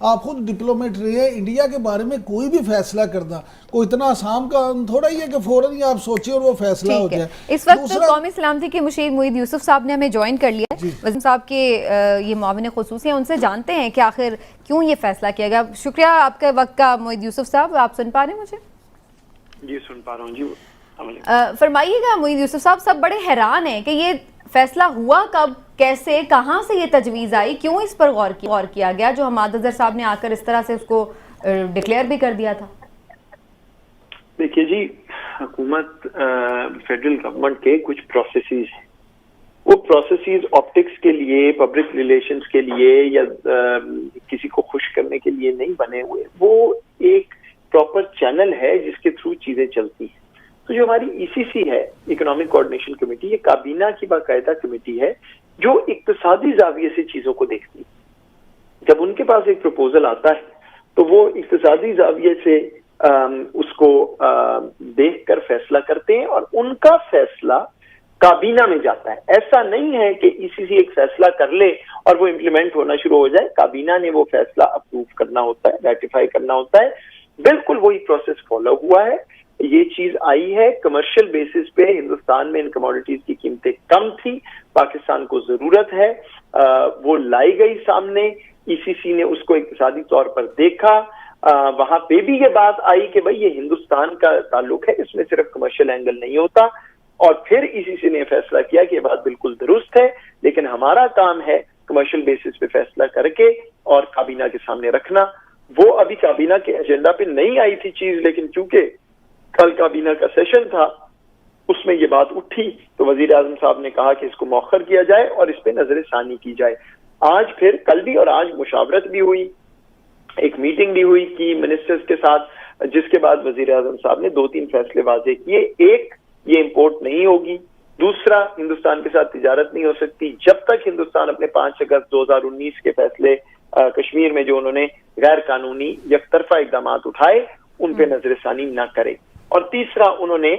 آپ خود ڈپلومیٹ رہے ہیں, انڈیا کے بارے میں کوئی بھی فیصلہ کرنا کوئی اتنا آسان کام تھوڑا ہی ہے کہ فوراً ہی آپ سوچیں اور وہ فیصلہ ہو جائے. اس وقت قومی سلامتی کے مشیر معید یوسف صاحب نے ہمیں جوائن کر لیا ہے. وزیر صاحب کے یہ معاون خصوصی ہیں, ان سے جانتے ہیں کہ آخر کیوں یہ فیصلہ کیا گیا. شکریہ آپ کے وقت کا معید یوسف صاحب. آپ سن پا رہے ہیں مجھے؟ جی سن پا رہا ہوں. جی فرمائیے گا معید یوسف صاحب, سب بڑے حیران ہیں کہ یہ فیصلہ ہوا کب, کیسے, کہاں سے یہ تجویز آئی, کیوں اس پر غور کیا گیا جو حماد اظہر صاحب نے آ کر اس طرح سے اس کو ڈکلیئر بھی کر دیا تھا؟ دیکھیے جی, حکومت فیڈرل گورنمنٹ کے کچھ پروسیسز ہیں, وہ پروسیسز آپٹکس کے لیے, پبلک ریلیشنز کے لیے یا کسی کو خوش کرنے کے لیے نہیں بنے ہوئے. وہ ایک پراپر چینل ہے جس کے تھرو چیزیں چلتی ہیں. تو جو ہماری ای سی سی ہے, اکنامک کوآرڈینیشن کمیٹی, یہ کابینہ کی باقاعدہ کمیٹی ہے جو اقتصادی زاویے سے چیزوں کو دیکھتی ہے. جب ان کے پاس ایک پروپوزل آتا ہے تو وہ اقتصادی زاویے سے اس کو دیکھ کر فیصلہ کرتے ہیں اور ان کا فیصلہ کابینہ میں جاتا ہے. ایسا نہیں ہے کہ ای سی سی ایک فیصلہ کر لے اور وہ امپلیمنٹ ہونا شروع ہو جائے. کابینہ نے وہ فیصلہ اپروو کرنا ہوتا ہے, ریٹیفائی کرنا ہوتا ہے. بالکل وہی پروسیس فالو ہوا ہے. یہ چیز آئی ہے کمرشل بیسس پہ. ہندوستان میں ان کموڈیٹیز کی قیمتیں کم تھی, پاکستان کو ضرورت ہے, وہ لائی گئی سامنے. ای سی سی نے اس کو اقتصادی طور پر دیکھا. وہاں پہ بھی یہ بات آئی کہ بھئی یہ ہندوستان کا تعلق ہے, اس میں صرف کمرشل اینگل نہیں ہوتا. اور پھر ای سی سی نے فیصلہ کیا کہ یہ بات بالکل درست ہے, لیکن ہمارا کام ہے کمرشل بیسس پہ فیصلہ کر کے اور کابینہ کے سامنے رکھنا. وہ ابھی کابینہ کے ایجنڈا پہ نہیں آئی تھی چیز, لیکن چونکہ کل کابینہ کا سیشن تھا اس میں یہ بات اٹھی تو وزیر اعظم صاحب نے کہا کہ اس کو مؤخر کیا جائے اور اس پہ نظر ثانی کی جائے. آج پھر کل بھی اور آج مشاورت بھی ہوئی, ایک میٹنگ بھی ہوئی کی منسٹرز کے ساتھ, جس کے بعد وزیر اعظم صاحب نے 2-3 فیصلے واضح کیے. ایک, یہ امپورٹ نہیں ہوگی. دوسرا, ہندوستان کے ساتھ تجارت نہیں ہو سکتی جب تک ہندوستان اپنے 5 اگست 2019 کے فیصلے کشمیر میں جو انہوں نے غیر قانونی یک طرفہ اقدامات اٹھائے ان پہ نظر ثانی نہ کرے. اور تیسرا, انہوں نے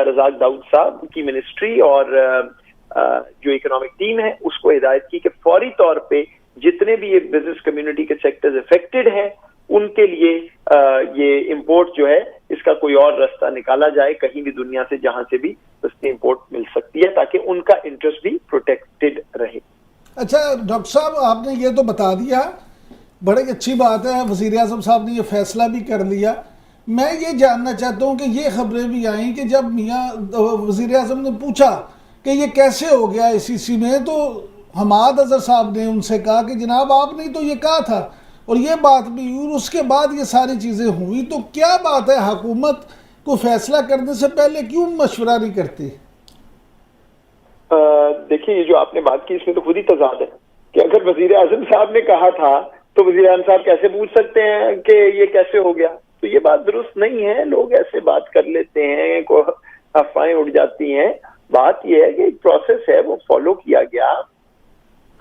رزاق داؤد صاحب کی منسٹری اور جو اکنامک ٹیم ہے اس کو ہدایت کی کہ فوری طور پہ جتنے بھی یہ بزنس کمیونٹی کے سیکٹرز افیکٹڈ ہیں ان کے لیے یہ امپورٹ جو ہے اس کا کوئی اور راستہ نکالا جائے, کہیں بھی دنیا سے جہاں سے بھی سستی امپورٹ مل سکتی ہے تاکہ ان کا انٹرسٹ بھی پروٹیکٹڈ رہے. اچھا ڈاکٹر صاحب, آپ نے یہ تو بتا دیا, بڑی اچھی بات ہے, وزیر اعظم صاحب نے یہ فیصلہ بھی کر لیا. میں یہ جاننا چاہتا ہوں کہ یہ خبریں بھی آئیں کہ جب میاں وزیر اعظم نے پوچھا کہ یہ کیسے ہو گیا ای سی سی میں, تو حماد اظہر صاحب نے ان سے کہا کہ جناب آپ نے تو یہ کہا تھا اور یہ بات بھی ہوئی, اور اس کے بعد یہ ساری چیزیں ہوئی. تو کیا بات ہے, حکومت کو فیصلہ کرنے سے پہلے کیوں مشورہ نہیں کرتی؟ دیکھیے یہ جو آپ نے بات کی اس میں تو خود ہی تضاد ہے کہ اگر وزیر اعظم صاحب نے کہا تھا تو وزیر اعظم صاحب کیسے پوچھ سکتے ہیں کہ یہ کیسے ہو گیا. تو یہ بات درست نہیں ہے, لوگ ایسے بات کر لیتے ہیں, افواہیں اڑ جاتی ہیں. بات یہ ہے کہ ایک پروسیس ہے وہ فالو کیا گیا.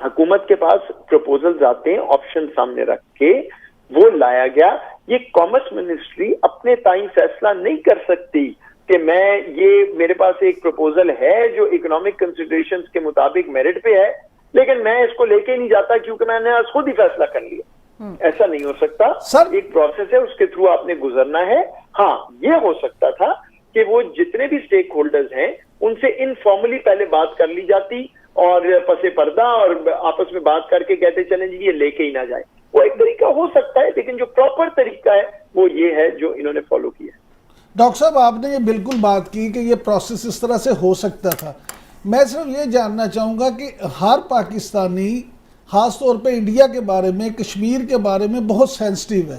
حکومت کے پاس پروپوزلز آتے ہیں, آپشن سامنے رکھ کے وہ لایا گیا. یہ کامرس منسٹری اپنے تائیں فیصلہ نہیں کر سکتی کہ یہ میرے پاس ایک پروپوزل ہے جو اکنامک کنسیڈریشنز کے مطابق میرٹ پہ ہے لیکن میں اس کو لے کے نہیں جاتا کیونکہ میں نے خود ہی فیصلہ کر لیا. ایسا نہیں ہو سکتا. ایک پروسیس ہے, اس کے تھرو آپ نے گزرنا ہے. ہاں یہ ہو سکتا تھا کہ وہ جتنے بھی سٹیک ہولڈرز ہیں ان سے انفارملی پہلے بات کر لی جاتی اور پس پردہ اور آپس میں بات کر کے کہتے چلیں جی یہ لے کے ہی نہ جائے. وہ ایک طریقہ ہو سکتا ہے, لیکن جو پراپر طریقہ ہے وہ یہ ہے جو انہوں نے فالو کیا ہے. ڈاکٹر صاحب آپ نے یہ بالکل بات کی کہ یہ پروسیس اس طرح سے ہو سکتا تھا. میں صرف یہ جاننا چاہوں گا کہ ہر پاکستانی خاص طور پہ انڈیا کے بارے میں, کشمیر کے بارے میں بہت سینسٹیو ہے.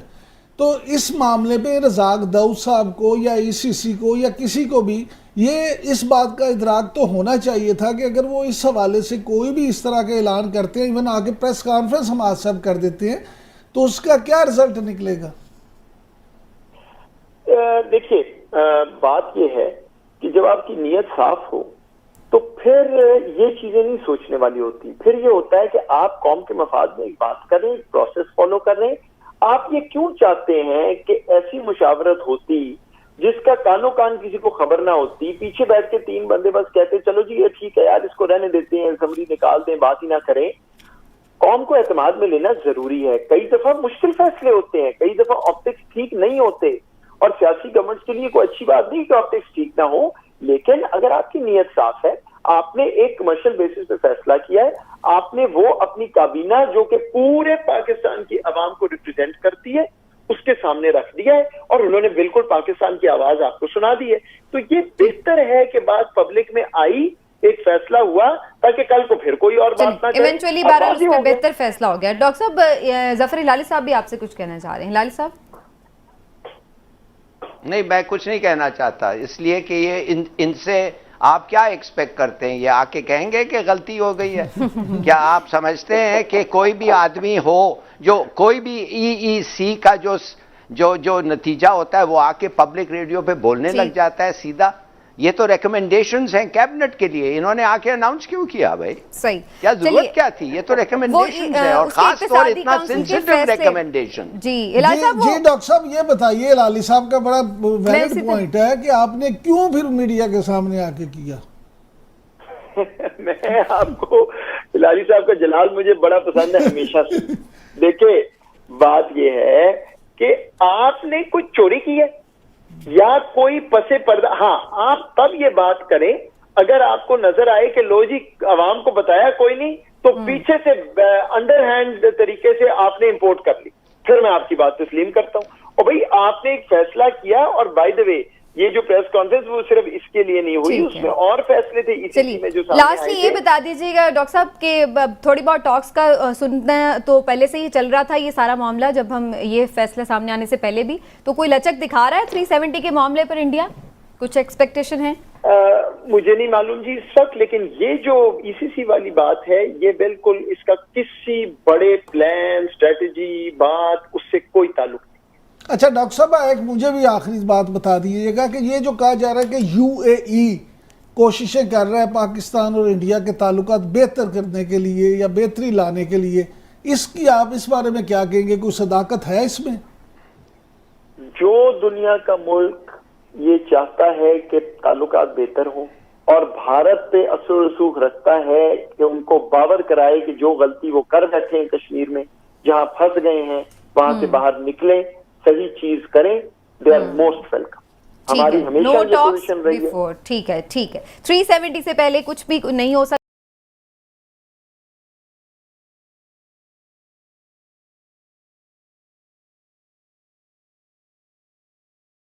تو اس معاملے پہ رزاق داؤد صاحب کو یا ای سی سی کو یا کسی کو بھی یہ اس بات کا ادراک تو ہونا چاہیے تھا کہ اگر وہ اس حوالے سے کوئی بھی اس طرح کا اعلان کرتے ہیں, ایون آگے پریس کانفرنس ہم آج سب کر دیتے ہیں, تو اس کا کیا رزلٹ نکلے گا؟ دیکھیے بات یہ ہے کہ جب آپ کی نیت صاف ہو تو پھر یہ چیزیں نہیں سوچنے والی ہوتی. پھر یہ ہوتا ہے کہ آپ قوم کے مفاد میں ایک بات کریں, ایک پروسیس فالو کر رہے ہیں. آپ یہ کیوں چاہتے ہیں کہ ایسی مشاورت ہوتی جس کا کانوں کان کسی کو خبر نہ ہوتی, پیچھے بیٹھ کے 3 بندے بس کہتے چلو جی یہ ٹھیک ہے یار اس کو رہنے دیتے ہیں, اسمبلی نکال دیں, بات ہی نہ کریں. قوم کو اعتماد میں لینا ضروری ہے. کئی دفعہ مشکل فیصلے ہوتے ہیں, کئی دفعہ آپٹکس ٹھیک نہیں ہوتے, اور سیاسی گورنمنٹس کے لیے کوئی اچھی بات نہیں کہ آپٹکس ٹھیک نہ ہو, لیکن اگر آپ کی نیت صاف ہے, آپ نے ایک کمرشل بیسس پہ فیصلہ کیا ہے, آپ نے وہ اپنی کابینہ جو کہ پورے پاکستان کی عوام کو ریپرزینٹ کرتی ہے اس کے سامنے رکھ دیا ہے, اور انہوں نے بالکل پاکستان کی آواز آپ کو سنا دی ہے, تو یہ بہتر ہے کہ بات پبلک میں آئی, ایک فیصلہ ہوا, تاکہ کل کو پھر کوئی اور بات نہ کرے. ایونچولی بہرحال اس پہ بہتر فیصلہ ہو گیا. ڈاکٹر صاحب ظفر ہلالی صاحب بھی آپ سے کچھ کہنا چاہ رہے ہیں. ہلالی صاحب. نہیں, میں کچھ نہیں کہنا چاہتا, اس لیے کہ یہ ان سے آپ کیا ایکسپیکٹ کرتے ہیں؟ یہ آ کے کہیں گے کہ غلطی ہو گئی ہے؟ کیا آپ سمجھتے ہیں کہ کوئی بھی آدمی ہو جو کوئی بھی ای سی کا جو نتیجہ ہوتا ہے وہ آ کے پبلک ریڈیو پہ بولنے لگ جاتا ہے سیدھا؟ یہ تو ریکمنڈیشنز ہیں کیبنٹ کے لیے, انہوں نے آ کے اناؤنس کیوں کیا بھائی؟ صحیح, کیا ضرورت کیا تھی؟ یہ تو ریکمنڈیشنز ہیں, اور خاص طور اتنا سینسیٹیو ریکمنڈیشن. جی ڈاکٹر صاحب یہ بتائیے, ہلالی صاحب کا بڑا ویلڈ پوائنٹ ہے کہ آپ نے کیوں پھر میڈیا کے سامنے آ کے کیا؟ میں آپ کو, ہلالی صاحب کا جلال مجھے بڑا پسند ہے ہمیشہ سے. دیکھیں بات یہ ہے کہ آپ نے کچھ چوری کی ہے یا کوئی پسے پردہ, ہاں آپ تب یہ بات کریں اگر آپ کو نظر آئے کہ لو جی عوام کو بتایا کوئی نہیں, تو پیچھے سے انڈر ہینڈ طریقے سے آپ نے امپورٹ کر لی, پھر میں آپ کی بات تسلیم کرتا ہوں. اور بھائی آپ نے ایک فیصلہ کیا, اور بائی دا وے یہ جو پریس کانفرنس وہ صرف اس کے لیے نہیں ہوئی, اس میں اور فیصلے تھے اسی میں جو سامنے آئے تھے. لاسٹلی یہ بتا دیجیے گا ڈاکٹر صاحب کہ تھوڑی بہت ٹاکس کا سننا تو پہلے سے ہی چل رہا تھا یہ سارا معاملہ, جب ہم یہ فیصلہ سامنے آنے سے پہلے بھی, تو کوئی لچک دکھا رہا ہے 370 کے معاملے پر انڈیا؟ کچھ ایکسپیکٹیشن ہے؟ مجھے نہیں معلوم جی اس وقت, لیکن یہ جو ای سی سی والی بات ہے یہ بالکل اس کا کسی بڑے پلان اسٹریٹجی بات اس سے کوئی تعلق نہیں. اچھا ڈاکٹر صاحب, ایک مجھے بھی آخری بات بتا دیجیے گا کہ یہ جو کہا جا رہا ہے کہ یو اے ای کوششیں کر رہا ہے پاکستان اور انڈیا کے تعلقات بہتر کرنے کے لیے یا بہتری لانے کے لیے, اس کی آپ اس بارے میں کیا کہیں گے؟ کوئی صداقت ہے اس میں؟ جو دنیا کا ملک یہ چاہتا ہے کہ تعلقات بہتر ہوں اور بھارت پہ اثر و رسوخ رکھتا ہے کہ ان کو باور کرائے کہ جو غلطی وہ کر بیٹھے ہیں کشمیر میں, جہاں پھنس گئے ہیں وہاں سے باہر نکلیں, صحیح چیز کریں, دے آر موسٹ ویلکم. ہماری ہمیشہ یہ پوزیشن رہی ہے. ٹھیک ہے 370 سے پہلے کچھ بھی نہیں ہو سکتا.